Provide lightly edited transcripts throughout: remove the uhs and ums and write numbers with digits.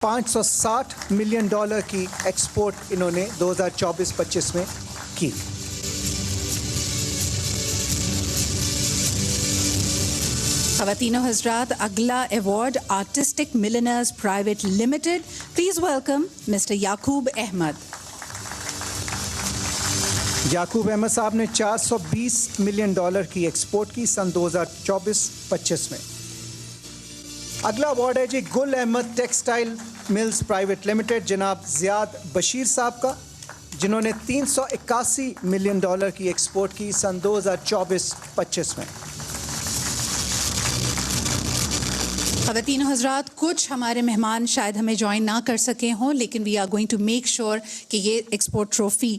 $560 million की export इन्होंने 2024-25 में की। Khawatino Hazrat, अगला award artistic millionaires private limited. Please welcome mister Yakub Ahmad. Yakub Ahmad साहब ने $420 मिलियन की एक्सपोर्ट की सन 2024-25 में। अगला अवार्ड है जी Gul Ahmed textile mills private limited, जनाब ज़ियाद बशीर साहब का, जिन्होंने $381 मिलियन की एक्सपोर्ट की सन 2024-25 में। खवातीन हजरात, कुछ हमारे मेहमान शायद हमें ज्वाइन ना कर सके हों, लेकिन we are going to make sure कि ये एक्सपोर्ट ट्रॉफी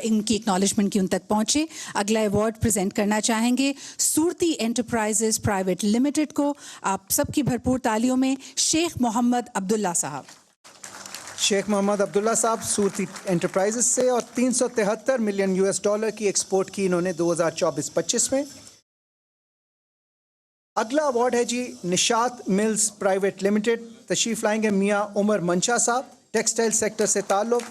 इनकी एक्नॉलेजमेंट की उन तक पहुंचे। अगला अवार्ड प्रेजेंट करना चाहेंगे सूरती एंटरप्राइजेस प्राइवेट लिमिटेड को। आप सबकी भरपूर तालियों में शेख मोहम्मद अब्दुल्ला साहब। शेख मोहम्मद अब्दुल्ला साहब सूरती एंटरप्राइजेस से, और $373 मिलियन की एक्सपोर्ट की इन्होंने 2024-25 में। अगला अवार्ड है जी निशात मिल्स प्राइवेट लिमिटेड। तशरीफ लाएंगे मियां उमर मंशा साहब, टेक्सटाइल सेक्टर से ताल्लुक़।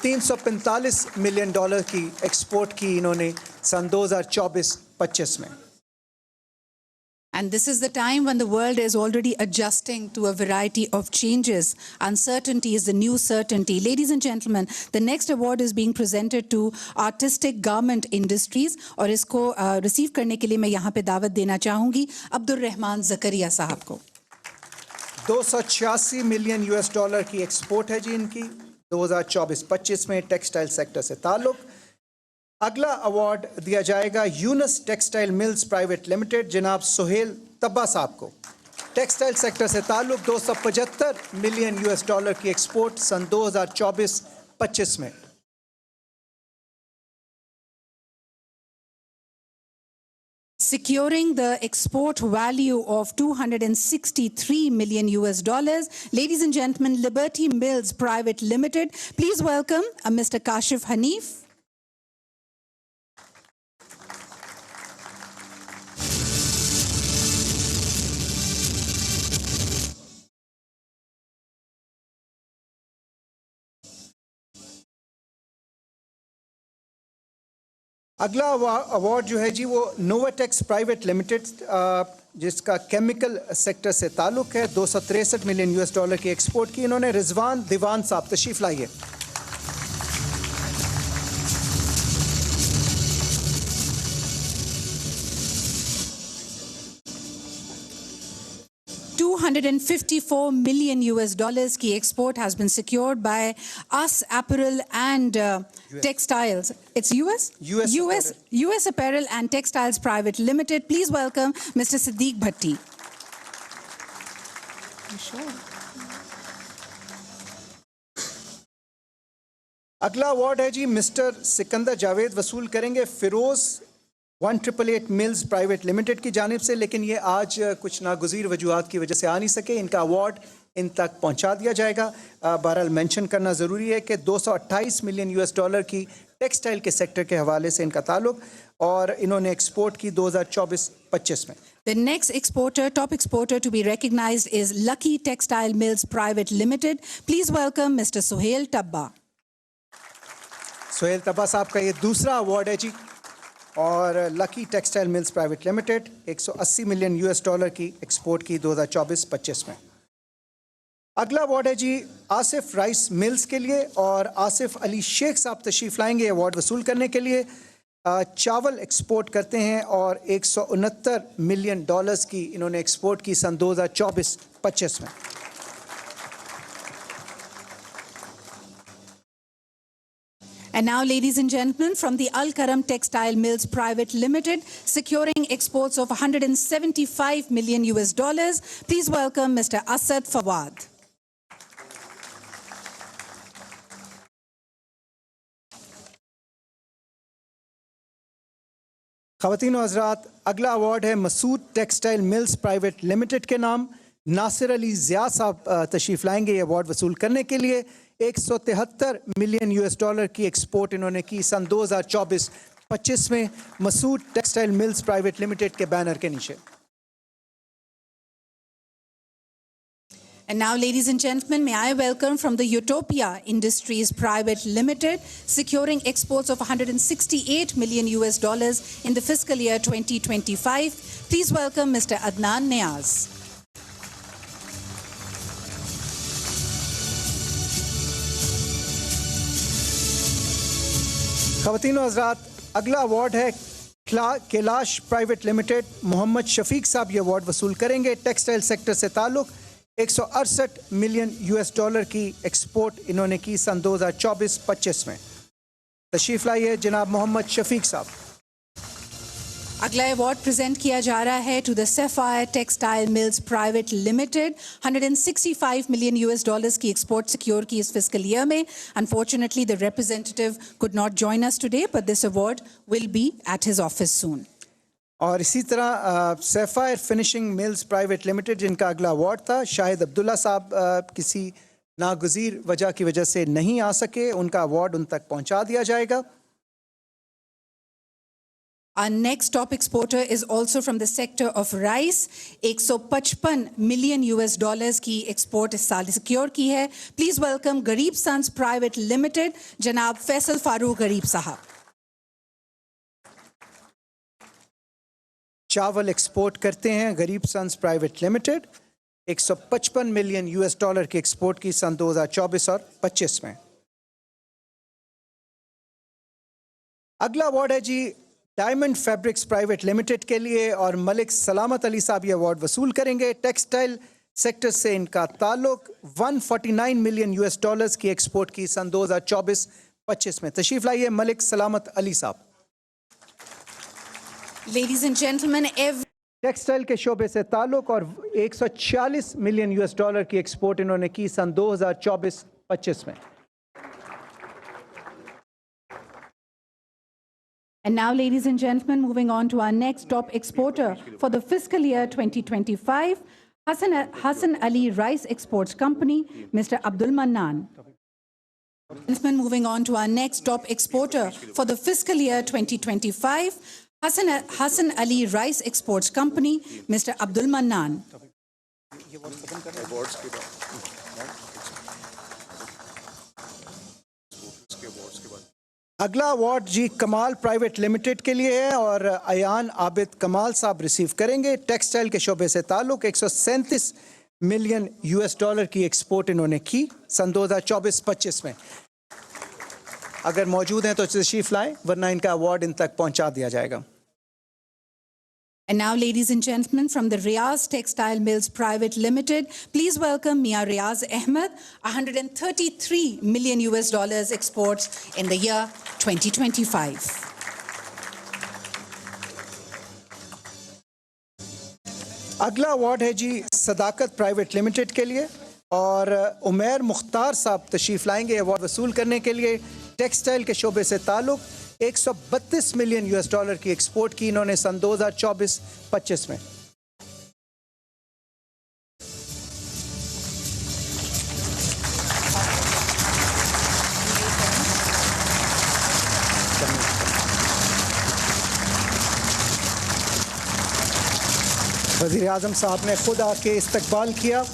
$345 मिलियन की एक्सपोर्ट की इन्होंने सन 2024-25 में। And this is the time when the world is already adjusting to a variety of changes. Uncertainty is the new certainty. Ladies and gentlemen, the next award is being presented to Artistic Garment Industries, और इसको receive करने के लिए मैं यहाँ पे दावत देना चाहूँगी अब्दुल रहमान ज़करिया साहब को। $286 मिलियन की एक्सपोर्ट है जी इनकी 2024-25 में, टेक्सटाइल सेक्टर से ताल्लुक़। अगला अवार्ड दिया जाएगा Yunus textile mills private limited, जनाब सुहेल तब्बा साहब को। टेक्सटाइल सेक्टर से ताल्लुक़, $275 मिलियन की एक्सपोर्ट सन 2024-25 में। Securing the export value of $263 million. Ladies and gentlemen, Liberty Mills Private Limited. Please welcome Mr. Kashif Hanif. अगला अवार्ड जो है जी वो नोवाटेक्स प्राइवेट लिमिटेड, जिसका केमिकल सेक्टर से ताल्लुक़ है, $263 मिलियन की एक्सपोर्ट की इन्होंने। रिजवान दीवान साहब तशरीफ लाइए। $254 million की export has been secured by Us Apparel and Textiles. It's US Apparel and Textiles Private Limited. Please welcome Mr. Siddiq Bhatti. अगला अवार्ड है जी मिस्टर सिकंदर जावेद वसूल करेंगे फिरोज़ 1888 मिल्स प्राइवेट लिमिटेड की जानिब से, लेकिन ये आज कुछ नागुज़ीर वजूहात की वजह से आ नहीं सके। इनका अवार्ड इन तक पहुंचा दिया जाएगा। बहरहाल मेंशन करना ज़रूरी है कि $228 मिलियन की टेक्सटाइल के सेक्टर के हवाले से इनका ताल्लुक़, और इन्होंने एक्सपोर्ट की 2024-25 में। The next exporter, top exporter to be recognized is Lucky Textile Mills Private Limited. Please welcome Mr. Suhail Tabba. Suhail तब्बा साहब का ये दूसरा अवार्ड है जी, और lucky textile mills private limited $180 million की एक्सपोर्ट की 2024-25 में। अगला अवार्ड है जी आसिफ राइस मिल्स के लिए, और आसिफ अली शेख साहब तशरीफ लाएंगे अवार्ड वसूल करने के लिए। चावल एक्सपोर्ट करते हैं और $169 मिलियन की इन्होंने एक्सपोर्ट की सन 2024-25 में। And now, ladies and gentlemen, from the Al Karam Textile Mills Private Limited, securing exports of $175 million, please welcome Mr. Asad Fawad. ख़वातीन और हज़रात, अगला अवार्ड है Masood textile mills private limited के नाम। नासिर अली ज़िया साहब तशरीफ़ लाएंगे ये अवार्ड वसूल करने के लिए। $173 मिलियन की एक्सपोर्ट इन्होंने की सन 2024-25 में Masood textile mills private limited के बैनर के नीचे। And now, ladies and gentlemen, may I welcome from the Utopia Industries Private Limited, securing exports of $168 million in the fiscal year 2025. Please welcome Mr. Adnan Niaz. ख़वातीन और हज़रात, अगला award है Kailash private limited. Mohammad Shafiq साहब ये award वसूल करेंगे। Textile sector से ताल्लुक़ $168 मिलियन की एक्सपोर्ट इन्होंने की सन 2024-25 में। तशरीफ़ लाइए जनाब मोहम्मद शफीक साहब। अगला अवार्ड प्रेजेंट किया जा रहा है to the sapphire textile mills private limited. $165 million की एक्सपोर्ट सिक्योर की इस फिस्कल ईयर में। Unfortunately the representative could not join us today, but this award will be at his office soon. और इसी तरह sapphire finishing mills private limited, जिनका अगला award था, शाहिद अब्दुल्ला साहब किसी नागुज़ीर वजह की वजह से नहीं आ सके, उनका अवार्ड उन तक पहुंचा दिया जाएगा। Our next top exporter is also from the sector of rice. $155 million की एक्सपोर्ट इस साल सिक्योर की है। Please welcome गरीब सन्स प्राइवेट लिमिटेड, जनाब फैसल फारूक गरीब साहब। चावल एक्सपोर्ट करते हैं गरीब सन्स प्राइवेट लिमिटेड। $155 मिलियन की एक्सपोर्ट की सन 2024 और 25 में। अगला अवार्ड है जी डायमंड फैब्रिक्स प्राइवेट लिमिटेड के लिए, और मलिक सलामत अली साहब ये अवार्ड वसूल करेंगे। टेक्सटाइल सेक्टर से इनका ताल्लुक $149 मिलियन की एक्सपोर्ट की सन 2024-25 में। तशरीफ लाइए मलिक सलामत अली साहब। Ladies and gentlemen, टेक्सटाइल के शोबे से ताल्लुक और $146 मिलियन की एक्सपोर्ट इन्होंने की सन 2024-25 में। And now, ladies and gentlemen, moving on to our next top exporter for the fiscal year 2025, Hassan Ali Rice Exports Company, Mr. Abdul Mannan. Gentlemen, moving on to our next top exporter for the fiscal year 2025, Hassan Ali Rice Exports Company, Mr. Abdul Mannan. अगला award जी कमाल private limited के लिए है, और अयान आबिद कमाल साहब receive करेंगे। Textile के शोबे से ताल्लुक $137 मिलियन की एक्सपोर्ट इन्होंने की सन 2024-25 में। अगर मौजूद हैं तो तशरीफ लाएं, वरना इनका अवार्ड इन तक पहुंचा दिया जाएगा। And now, ladies and gentlemen, from the Riaz Textile Mills Private Limited, please welcome Mia Riaz Ahmed, $133 million exports in the year 2025. अगला अवार्ड है जी सदाकत प्राइवेट लिमिटेड के लिए, और उमैर मुख्तार साहब तशरीफ लाएंगे अवार्ड वसूल करने के लिए। टेक्सटाइल के शोबे से ताल्लुक $132 मिलियन की एक्सपोर्ट की इन्होंने सन 2024-25 में। वज़ीर आज़म साहब ने खुद आके इस्तकबाल किया।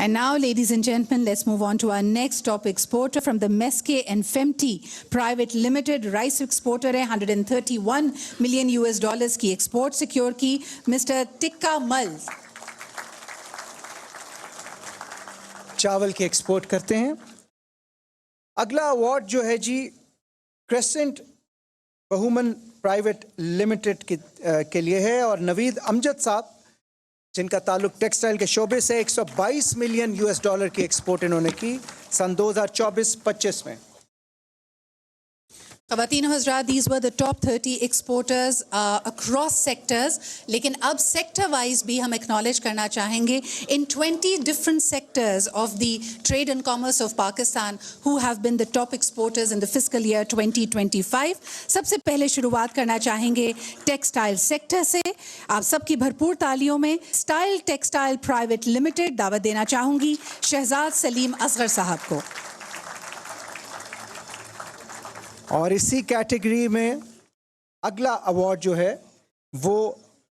And now, ladies and gentlemen, let's move on to our next top exporter from the Meske and Femti Private Limited. Rice exporter है, $131 million की एक्सपोर्ट सिक्योर की, मिस्टर टिक्का मल। चावल की एक्सपोर्ट करते हैं। अगला अवार्ड जो है जी क्रेसेंट बहुमन प्राइवेट लिमिटेड के लिए है, और नवीद अमजद साहब, जिनका ताल्लुक टेक्सटाइल के शोबे से $122 मिलियन की एक्सपोर्ट इन्होंने की सन 2024-25 में। ख़वातीन और हज़रात, these were the top 30 exporters across sectors. लेकिन अब sector wise भी हम acknowledge करना चाहेंगे in 20 different sectors of the trade and commerce of Pakistan who have been the top exporters in the fiscal year 2025. सबसे पहले शुरुआत करना चाहेंगे टेक्सटाइल सेक्टर से। आप सबकी भरपूर तालियों में स्टाइल टेक्सटाइल प्राइवेट लिमिटेड दावत देना चाहूँगी शहजाद सलीम असगर साहब को। और इसी कैटेगरी में अगला अवार्ड जो है वो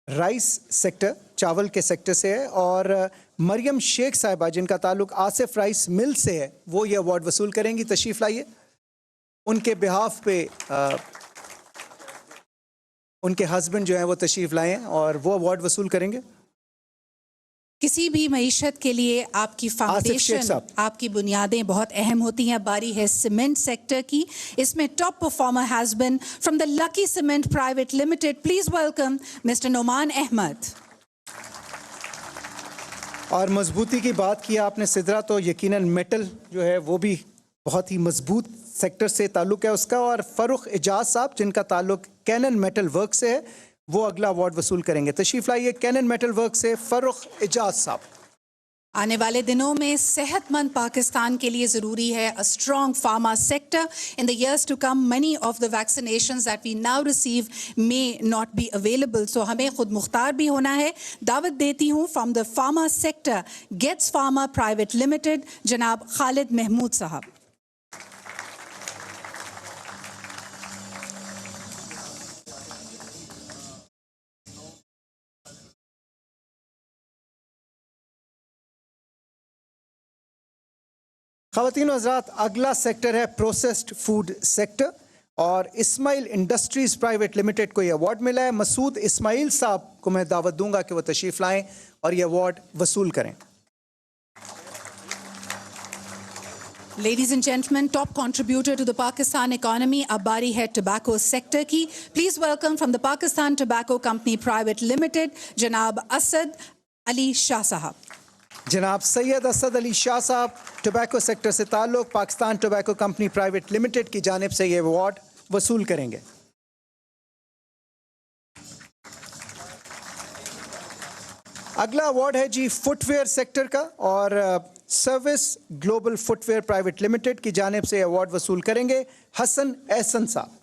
राइस सेक्टर चावल के सेक्टर से है, और मरियम शेख साहिबा जिनका ताल्लुक आसिफ राइस मिल से है, वो ये अवार्ड वसूल करेंगी। तशरीफ़ लाइए। उनके बिहाफ पे उनके हस्बैंड जो हैं वो तशरीफ़ लाएँ और वो अवार्ड वसूल करेंगे। किसी भी मईशत के लिए आपकी शेख फाउंडेशन, साहब। आपकी बुनियादें बहुत अहम होती हैं। बारी है सीमेंट सेक्टर की। इसमें top performer has been from the Lucky cement private limited. Please welcome mister Noman Ahmed. और मजबूती की बात की आपने सिदरा, तो यकीनन मेटल जो है वो भी बहुत ही मजबूत सेक्टर से ताल्लुक़ है उसका। और फ़रुख एजाज साहब जिनका ताल्लुक़ कैनन मेटल वर्क से है, वो अगला अवार्ड वसूल करेंगे। तशरीफ़ लाइए। कैनन मेटल वर्क से फ़रुख एजाज साहब। आने वाले दिनों में सेहतमंद पाकिस्तान के लिए ज़रूरी है a strong pharma sector. In the years to come, many of the vaccinations that we now receive may not be available. So हमें खुद मुख्तार भी होना है। दावत देती हूँ from the pharma sector, Gets Pharma Private Limited, जनाब खालिद महमूद साहब। ख़वातीन व हज़रात, अगला सेक्टर है प्रोसेस्ड फूड सेक्टर, और इस्माइल इंडस्ट्रीज़ प्राइवेट लिमिटेड को ये अवार्ड मिला है। मसूद इस्माइल साहब को मैं दावत दूंगा कि वो तशरीफ़ लाएँ और ये अवार्ड वसूल करें। Ladies and gentlemen, top contributor to the Pakistan economy, अब बारी है tobacco sector की। Please welcome from the Pakistan Tobacco Company Private Limited, जनाब असद अली शाह साहब। जनाब सैयद असद अली शाह साहब टोबैको सेक्टर से ताल्लुक़ Pakistan tobacco company private limited की जानिब से ये अवार्ड वसूल करेंगे। अगला अवार्ड है जी फुटवेयर सेक्टर का, और service global footwear private limited की जानिब से अवार्ड वसूल करेंगे हसन एहसन साहब।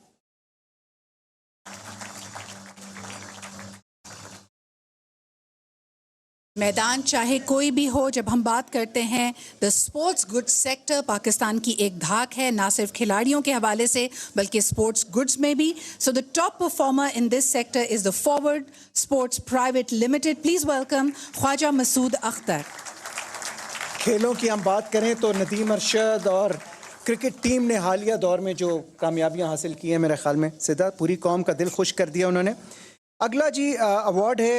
मैदान चाहे कोई भी हो, जब हम बात करते हैं the sports goods sector Pakistan की एक धाक है, ना सिर्फ खिलाड़ियों के हवाले से बल्कि स्पोर्ट्स गुड्स में भी। So the top performer in this sector is the Forward sports private limited. Please welcome Khawaja Masood Akhtar. खेलों की हम बात करें तो नदीम अरशद और क्रिकेट टीम ने हालिया दौर में जो कामयाबियां हासिल की हैं, मेरे ख्याल में सिद्धा पूरी कौम का दिल खुश कर दिया उन्होंने। अगला जी अवार्ड है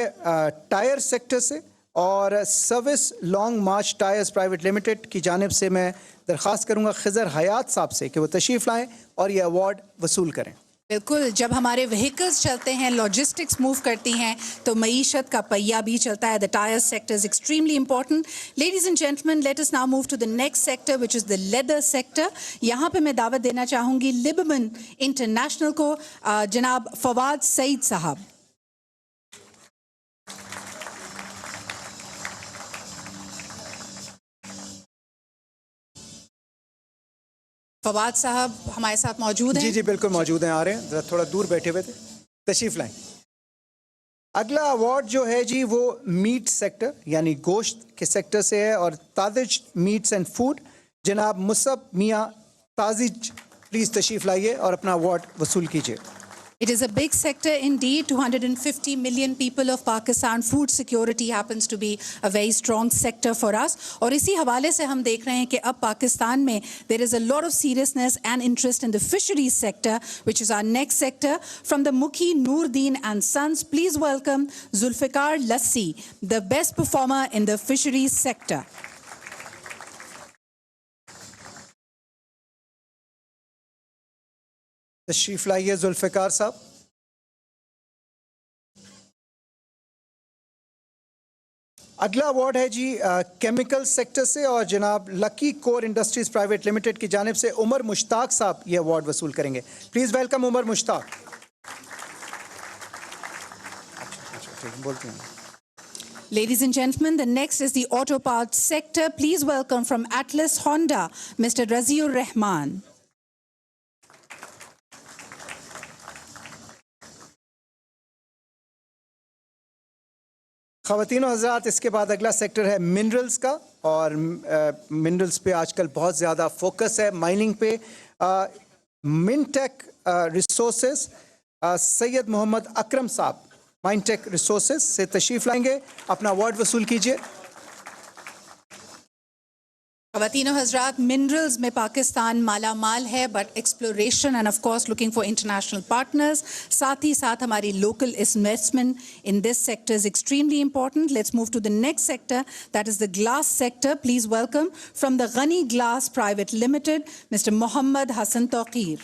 टायर सेक्टर से, और सर्विस लॉन्ग मार्च टायर्स प्राइवेट लिमिटेड की जानिब से मैं दरख्वास्त करूंगा खिज़र हयात साहब से कि वो तशरीफ़ लाएं और ये अवार्ड वसूल करें। बिल्कुल, जब हमारे व्हीकल्स चलते हैं, लॉजिस्टिक्स मूव करती हैं, तो मईशत का पहिया भी चलता है। The tyre sector is extremely important. Ladies and gentleman, let us now move to the next sector which is the leather sector. यहाँ पे मैं दावत देना चाहूँगी लिबमन इंटरनेशनल को, जनाब फवाद सईद साहब। फवाद साहब हमारे साथ मौजूद हैं। जी जी बिल्कुल मौजूद हैं, आ रहे हैं, ज़रा थोड़ा दूर बैठे हुए थे, तशरीफ़ लाएं। अगला अवार्ड जो है जी वो मीट सेक्टर यानी गोश्त के सेक्टर से है, और ताजिज मीट्स एंड फूड जनाब मुसब मियाँ ताजिज प्लीज़ तशरीफ़ लाइए और अपना अवार्ड वसूल कीजिए। It is a big sector indeed. 250 million people of Pakistan. Food security happens to be a very strong sector for us. और इसी हवाले से हम देख रहे हैं कि अब पाकिस्तान में there is a lot of seriousness and interest in the fisheries sector, which is our next sector. From the Mukhi Noordin and Sons, please welcome Zulfikar Lassi, the best performer in the fisheries sector. तशरीफ़ लाइए जुल्फ़िकार साहब। अगला award है जी chemical sector से, और जनाब lucky core industries private limited की जानिब से उमर मुश्ताक साहब ये अवार्ड वसूल करेंगे। Please welcome Umar Mushtaq. बोलते हैं। Ladies and gentlemen, the next is the auto parts sector. Please welcome from Atlas Honda, Mr. Raziur Rahman. ख़वातीन और हज़रात, इसके बाद अगला सेक्टर है मिनरल्स का, और मिनरल्स पे आजकल बहुत ज़्यादा फोकस है, माइनिंग पे। मिनटेक रिसोर्सेज सैयद मोहम्मद अकरम साहब माइंडटेक रिसोर्सेज से तशरीफ लाएंगे, अपना अवार्ड वसूल कीजिए। ख़वातीनो हज़रात, मिनरल्स में पाकिस्तान माला माल है, but exploration and of course looking for international partners, साथ ही साथ हमारी local investment in this sector is extremely important. Let's move to the next sector, that is the glass sector. Please welcome from the Ghani glass private limited mister Mohammad Hassan Tauqeer.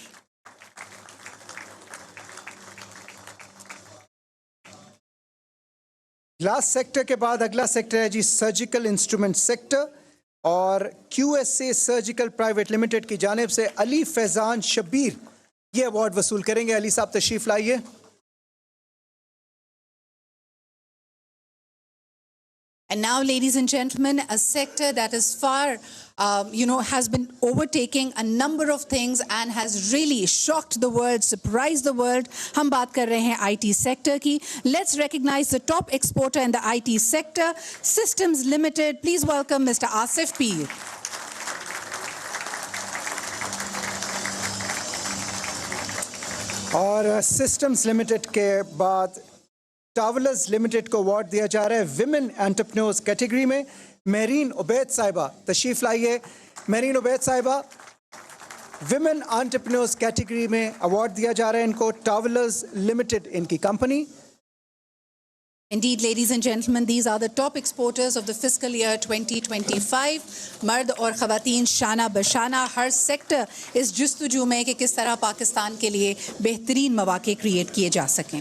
Glass sector के बाद अगला सेक्टर है जी सर्जिकल इंस्ट्रूमेंट सेक्टर, और QSA surgical private limited की जानिब से अली फैजान शब्बीर ये अवार्ड वसूल करेंगे। अली साहब तशरीफ लाइए। And now, ladies and gentlemen, a sector that is far, has been overtaking a number of things and has really shocked the world, surprised the world. हम बात कर रहे हैं IT sector की. Let's recognize the top exporter in the IT sector, Systems Limited. Please welcome Mr. Asif Peer. और systems limited के बाद टावलर्स limited को अवार्ड दिया जा रहा है विमेन एंटरप्रेन्योर्स कैटेगरी में। मेरीन उबैद साहिबा तशरीफ लाइए। मेरीन उबैद साहिबा, विमेन एंटरप्रेन्योर्स कैटेगरी में अवार्ड दिया जा रहा है इनको, टावलर्स लिमिटेड इनकी company. Indeed, ladies and gentlemen, these are the top exporters of the fiscal year 2025. मर्द और ख़वातीन शाना बशाना हर सेक्टर इस जुस्तजू में कि किस तरह पाकिस्तान के लिए बेहतरीन मौक़े क्रिएट किए जा सकें।